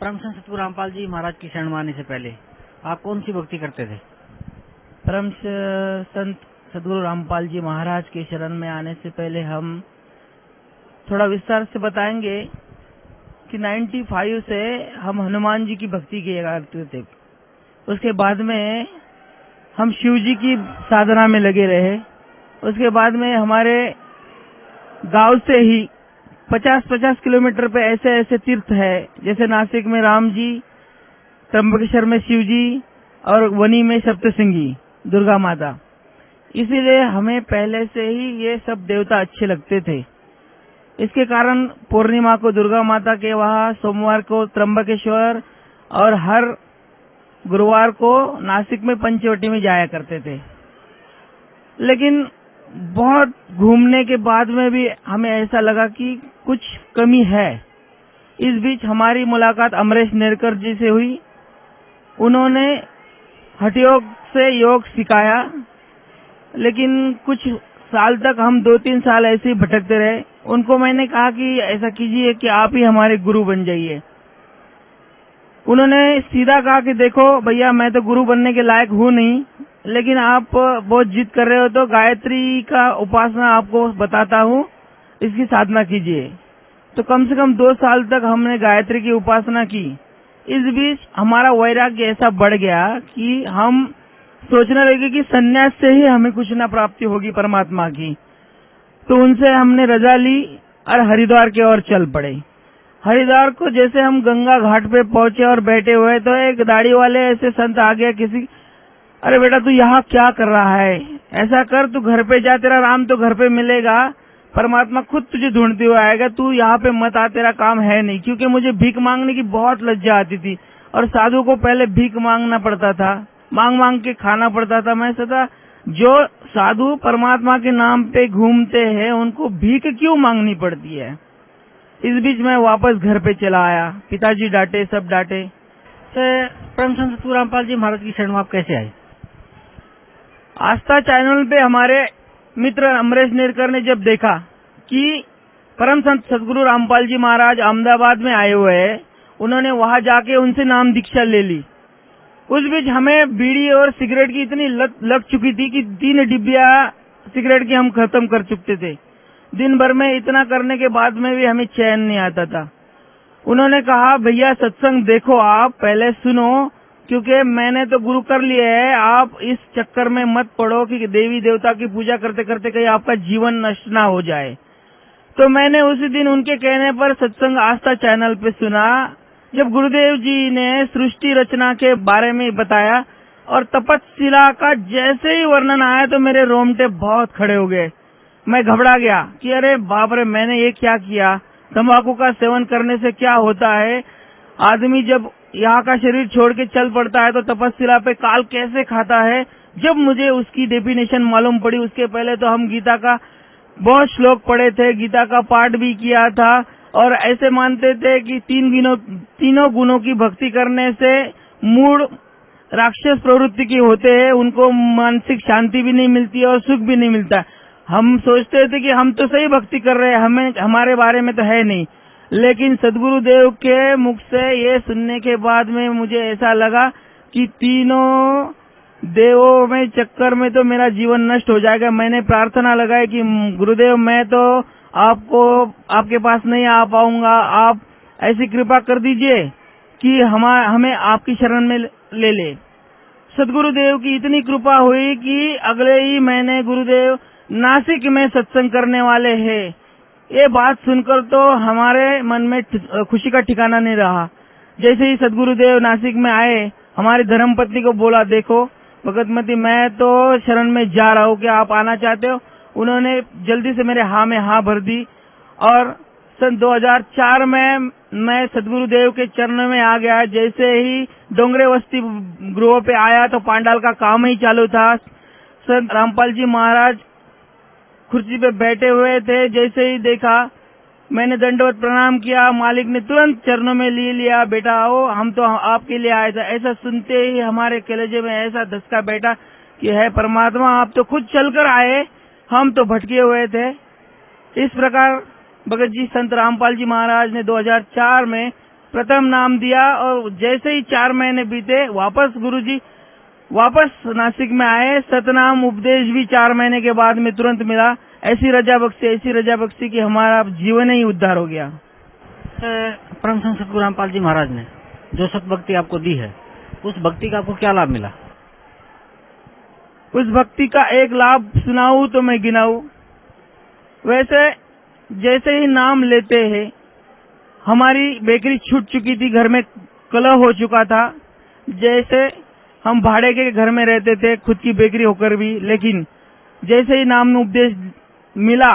परम संत सतगुरु रामपाल जी महाराज की शरण में आने से पहले आप कौन सी भक्ति करते थे? परम संत सतगुरु रामपाल जी महाराज के शरण में आने से पहले हम थोड़ा विस्तार से बताएंगे कि 95 से हम हनुमान जी की भक्ति किया करते थे। उसके बाद में हम शिव जी की साधना में लगे रहे। उसके बाद में हमारे गांव से ही 50-50 किलोमीटर पे ऐसे ऐसे तीर्थ है, जैसे नासिक में राम जी, त्र्यंबकेश्वर में शिव जी और वनी में सप्तसिंगी दुर्गा माता। इसीलिए हमें पहले से ही ये सब देवता अच्छे लगते थे। इसके कारण पूर्णिमा को दुर्गा माता के वहाँ, सोमवार को त्र्यंबकेश्वर और हर गुरुवार को नासिक में पंचवटी में जाया करते थे। लेकिन बहुत घूमने के बाद में भी हमें ऐसा लगा कि कुछ कमी है। इस बीच हमारी मुलाकात अमरेश नेरकर जी से हुई। उन्होंने हठयोग से योग सिखाया, लेकिन कुछ साल तक हम 2-3 साल ऐसे ही भटकते रहे। उनको मैंने कहा कि ऐसा कीजिए कि आप ही हमारे गुरु बन जाइए। उन्होंने सीधा कहा कि देखो भैया, मैं तो गुरु बनने के लायक हूँ नहीं, लेकिन आप बहुत जिद कर रहे हो तो गायत्री का उपासना आपको बताता हूँ, इसकी साधना कीजिए। तो कम से कम 2 साल तक हमने गायत्री की उपासना की। इस बीच हमारा वैराग्य ऐसा बढ़ गया कि हम सोचने लगे कि सन्यास से ही हमें कुछ ना प्राप्ति होगी परमात्मा की। तो उनसे हमने रजा ली और हरिद्वार की ओर चल पड़े। हरिद्वार को जैसे हम गंगा घाट पे पहुंचे और बैठे हुए, तो एक दाढ़ी वाले ऐसे संत आ गया किसी, अरे बेटा तू यहाँ क्या कर रहा है? ऐसा कर, तू घर पे जा, तेरा राम तो घर पे मिलेगा, परमात्मा खुद तुझे ढूंढते हुए आएगा, तू यहाँ पे मत आ, तेरा काम है नहीं। क्योंकि मुझे भीख मांगने की बहुत लज्जा आती थी और साधु को पहले भीख मांगना पड़ता था, मांग मांग के खाना पड़ता था। मैं सोचा जो साधु परमात्मा के नाम पे घूमते हैं उनको भीख क्यों मांगनी पड़ती है। इस बीच मैं वापस घर पे चला आया। पिताजी डांटे, सब डांटे। सर परम संत सतगुरु रामपाल जी महाराज की शरण में आप कैसे आए? आस्था चैनल पे हमारे मित्र अमरेश नेरकर ने जब देखा कि परम संत सतगुरु रामपाल जी महाराज अहमदाबाद में आए हुए हैं, उन्होंने वहां जाके उनसे नाम दीक्षा ले ली। उस बीच हमें बीड़ी और सिगरेट की इतनी लत लग चुकी थी कि 3 डिब्बिया सिगरेट की हम खत्म कर चुके थे। दिन भर में इतना करने के बाद में भी हमें चैन नहीं आता था। उन्होंने कहा भैया सत्संग देखो, आप पहले सुनो, क्योंकि मैंने तो गुरु कर लिए है, आप इस चक्कर में मत पड़ो कि देवी देवता की पूजा करते करते कहीं आपका जीवन नष्ट ना हो जाए। तो मैंने उसी दिन उनके कहने पर सत्संग आस्था चैनल पे सुना, जब गुरुदेव जी ने सृष्टि रचना के बारे में बताया और तपस्शिला का जैसे ही वर्णन आया तो मेरे रोंगटे बहुत खड़े हो गए। मैं घबरा गया कि अरे बाप रे, मैंने ये क्या किया। तंबाकू का सेवन करने से क्या होता है, आदमी जब यहाँ का शरीर छोड़ के चल पड़ता है तो तपस्शिला पे काल कैसे खाता है। जब मुझे उसकी डेफिनेशन मालूम पड़ी, उसके पहले तो हम गीता का बहुत श्लोक पढ़े थे, गीता का पाठ भी किया था और ऐसे मानते थे कि तीनों गुणों की भक्ति करने से मूड राक्षस प्रवृत्ति की होते हैं, उनको मानसिक शांति भी नहीं मिलती और सुख भी नहीं मिलता। हम सोचते थे कि हम तो सही भक्ति कर रहे हैं, हमारे बारे में तो है नहीं। लेकिन सद्गुरु देव के मुख से ये सुनने के बाद में मुझे ऐसा लगा कि तीनों देवों में चक्कर में तो मेरा जीवन नष्ट हो जाएगा। मैंने प्रार्थना लगाई कि गुरुदेव मैं तो आपके पास नहीं आ पाऊंगा, आप ऐसी कृपा कर दीजिए कि हमें आपकी शरण में ले ले। सदगुरुदेव की इतनी कृपा हुई कि अगले ही महीने गुरुदेव नासिक में सत्संग करने वाले हैं। ये बात सुनकर तो हमारे मन में खुशी का ठिकाना नहीं रहा। जैसे ही सदगुरुदेव नासिक में आए, हमारी धर्मपत्नी को बोला, देखो भगतमती, मैं तो शरण में जा रहा हूँ, क्या आप आना चाहते हो? उन्होंने जल्दी से मेरे हाँ में हाँ भर दी और सन 2004 में मैं सदगुरुदेव के चरणों में आ गया। जैसे ही डोंगरे वस्ती गृह पे आया तो पांडाल का काम ही चालू था। संत रामपाल जी महाराज कुर्सी पे बैठे हुए थे। जैसे ही देखा, मैंने दंडवत प्रणाम किया। मालिक ने तुरंत चरणों में ले लिया, बेटा आओ, हम तो आपके लिए आए थे। ऐसा सुनते ही हमारे कलेजे में ऐसा धसका बैठा कि है परमात्मा, आप तो खुद चलकर आए, हम तो भटके हुए थे। इस प्रकार भगत जी संत रामपाल जी महाराज ने 2004 में प्रथम नाम दिया और जैसे ही 4 महीने बीते, गुरुजी वापस नासिक में आए। सतनाम उपदेश भी 4 महीने के बाद में तुरंत मिला। ऐसी रजा बख्शी कि हमारा जीवन ही उद्धार हो गया। परम संत सतगुरु रामपाल जी महाराज ने जो सतभक्ति आपको दी है, उस भक्ति का आपको क्या लाभ मिला? उस भक्ति का एक लाभ सुनाऊं तो मैं गिनाऊं। वैसे जैसे ही नाम लेते हैं, हमारी बेकरी छूट चुकी थी, घर में कलह हो चुका था। जैसे हम भाड़े के घर में रहते थे, खुद की बेकरी होकर भी, लेकिन जैसे ही नाम उपदेश मिला,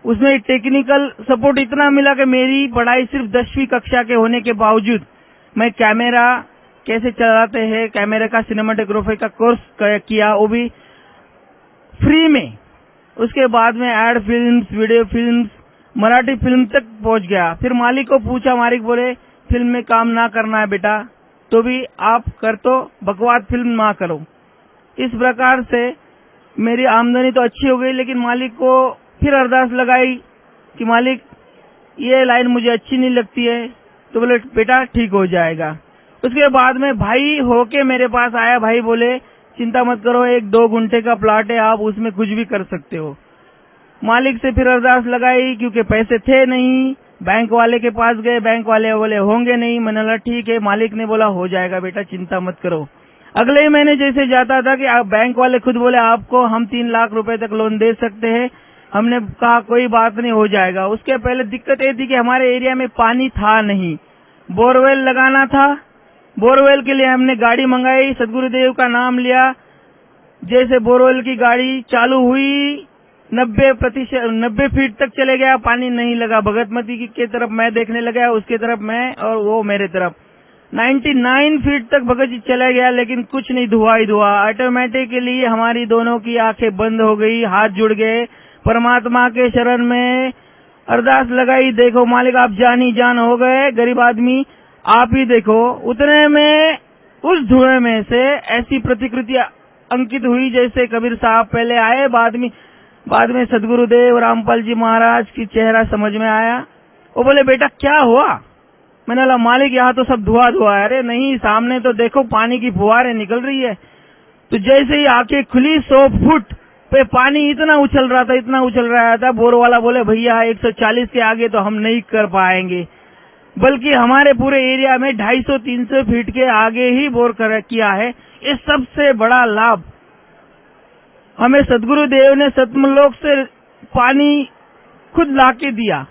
उसमें टेक्निकल सपोर्ट इतना मिला कि मेरी पढ़ाई सिर्फ 10वीं कक्षा के होने के बावजूद मैं कैमरा कैसे चलाते हैं, कैमरे का सिनेमाटोग्राफी का कोर्स किया, वो भी फ्री में। उसके बाद में ad films, video films, Marathi film तक पहुंच गया। फिर मालिक को पूछा, मालिक बोले फिल्म में काम ना करना है बेटा, तो भी आप कर तो बकवास फिल्म ना करो। इस प्रकार से मेरी आमदनी तो अच्छी हो गई, लेकिन मालिक को फिर अरदास लगाई कि मालिक ये लाइन मुझे अच्छी नहीं लगती है। तो बोले बेटा ठीक हो जाएगा। उसके बाद में भाई होके मेरे पास आया। भाई बोले चिंता मत करो, 1-2 गुंठे का प्लाट है, आप उसमें कुछ भी कर सकते हो। मालिक से फिर अरदास लगाई, क्योंकि पैसे थे नहीं। बैंक वाले के पास गए, बैंक वाले बोले होंगे नहीं। मैंने बोला ठीक है। मालिक ने बोला हो जाएगा बेटा, चिंता मत करो। अगले ही महीने जैसे जाता था कि आप बैंक वाले खुद बोले आपको हम 3 लाख रुपए तक लोन दे सकते हैं। हमने कहा कोई बात नहीं, हो जाएगा। उसके पहले दिक्कत ये थी कि हमारे एरिया में पानी था नहीं, बोरवेल लगाना था। बोरवेल के लिए हमने गाड़ी मंगाई, सदगुरुदेव का नाम लिया। जैसे बोरवेल की गाड़ी चालू हुई, 90 फीट तक चले गया, पानी नहीं लगा। भगतमती के तरफ मैं देखने लगा, उसके तरफ मैं और वो मेरे तरफ। 99 फीट तक भगत जी चला गया, लेकिन कुछ नहीं, धुआं ही धुआं। ऑटोमेटिकली हमारी दोनों की आंखें बंद हो गई, हाथ जुड़ गए, परमात्मा के शरण में अरदास लगाई। देखो मालिक आप जान ही जान हो गए, गरीब आदमी आप ही देखो। उतने में उस धुएं में से ऐसी प्रतिकृति अंकित हुई जैसे कबीर साहब पहले आए, बाद में सदगुरुदेव रामपाल जी महाराज की चेहरा समझ में आया। वो बोले बेटा क्या हुआ? मैंने बोला मालिक यहाँ तो सब धुआं धुआं है। अरे नहीं, सामने तो देखो पानी की फुहारें निकल रही है। तो जैसे ही आंखें खुली, 100 फुट पे पानी इतना उछल रहा था। बोर वाला बोले भैया 140 के आगे तो हम नहीं कर पाएंगे, बल्कि हमारे पूरे एरिया में 250-300 फीट के आगे ही बोर किया है। ये सबसे बड़ा लाभ हमें सदगुरुदेव ने सतमलोक से पानी खुद लाके दिया,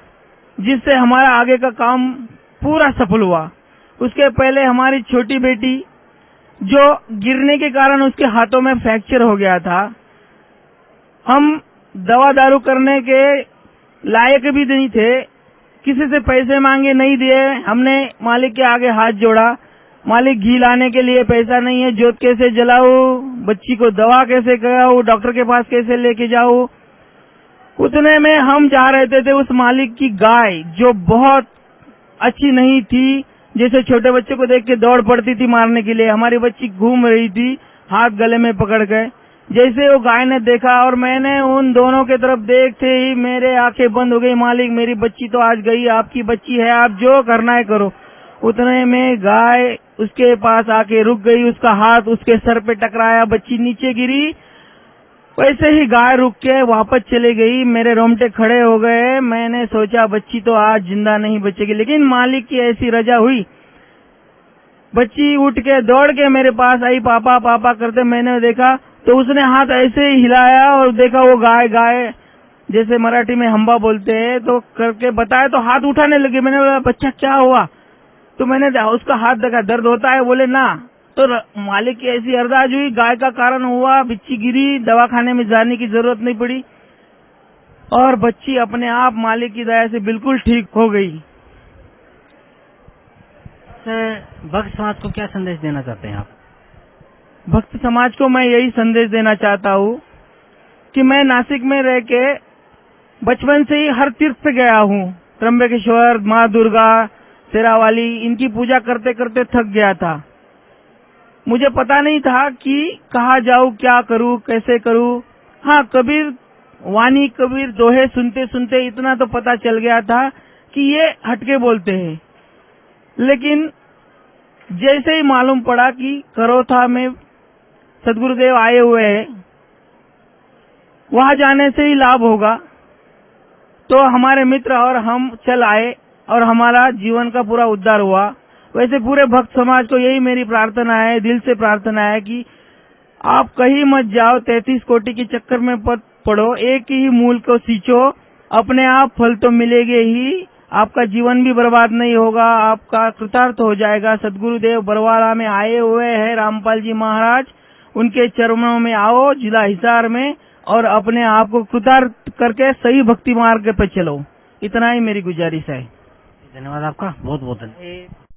जिससे हमारा आगे का काम पूरा सफल हुआ। उसके पहले हमारी छोटी बेटी जो गिरने के कारण उसके हाथों में फ्रैक्चर हो गया था, हम दवा दारू करने के लायक भी नहीं थे, किसी से पैसे मांगे नहीं दिए। हमने मालिक के आगे हाथ जोड़ा, मालिक घी लाने के लिए पैसा नहीं है, जोत कैसे जलाऊं, बच्ची को दवा कैसे कराऊं, डॉक्टर के पास कैसे लेके जाऊं। उतने में हम जा रहे थे उस मालिक की गाय जो बहुत अच्छी नहीं थी, जैसे छोटे बच्चे को देख के दौड़ पड़ती थी मारने के लिए, हमारी बच्ची घूम रही थी हाथ गले में पकड़ गए। जैसे वो गाय ने देखा और मैंने उन दोनों के तरफ देखते ही मेरे आंखें बंद हो गई। मालिक मेरी बच्ची तो आज गई, आपकी बच्ची है, आप जो करना है करो। उतने में गाय उसके पास आके रुक गई, उसका हाथ उसके सर पे टकराया, बच्ची नीचे गिरी। वैसे ही गाय रुक के वापस चली गई, मेरे रोंगटे खड़े हो गए। मैंने सोचा बच्ची तो आज जिंदा नहीं बचेगी, लेकिन मालिक की ऐसी रजा हुई बच्ची उठ के दौड़ के मेरे पास आई, पापा पापा करते। मैंने देखा तो उसने हाथ ऐसे ही हिलाया और देखा वो गाय गाय जैसे मराठी में हम्बा बोलते हैं तो करके बताया, तो हाथ उठाने लगे। मैंने बोला बच्चा क्या हुआ? तो मैंने उसका हाथ देखा, दर्द होता है? बोले ना। तो मालिक की ऐसी अरदास हुई, गाय का कारण हुआ, बच्ची गिरी, दवाखाने में जाने की जरूरत नहीं पड़ी और बच्ची अपने आप मालिक की दया से बिल्कुल ठीक हो गई। भक्त समाज को क्या संदेश देना चाहते हैं आप? भक्त समाज को मैं यही संदेश देना चाहता हूँ कि मैं नासिक में रह के बचपन से ही हर तीर्थ पे गया हूँ। त्र्यंबकेश्वर, माँ दुर्गा, शेरावाली, इनकी पूजा करते करते थक गया था। मुझे पता नहीं था कि कहाँ जाऊँ, क्या करूँ, कैसे करूँ। हाँ, कबीर वाणी, कबीर दोहे सुनते सुनते इतना तो पता चल गया था कि ये हटके बोलते हैं। लेकिन जैसे ही मालूम पड़ा कि करोथा में सदगुरुदेव आए हुए हैं, वहां जाने से ही लाभ होगा, तो हमारे मित्र और हम चल आए और हमारा जीवन का पूरा उद्धार हुआ। वैसे पूरे भक्त समाज को यही मेरी प्रार्थना है, दिल से प्रार्थना है कि आप कहीं मत जाओ, 33 कोटि के चक्कर में मत पड़ो, एक ही मूल को सींचो, अपने आप फल तो मिलेंगे ही, आपका जीवन भी बर्बाद नहीं होगा, आपका कृतार्थ हो जाएगा। सदगुरुदेव बरवाला में आए हुए हैं, रामपाल जी महाराज, उनके चरणों में आओ जिला हिसार में और अपने आप को कृतार्थ करके सही भक्ति मार्ग पे चलो। इतना ही मेरी गुजारिश है। धन्यवाद आपका, बहुत बहुत धन्यवाद।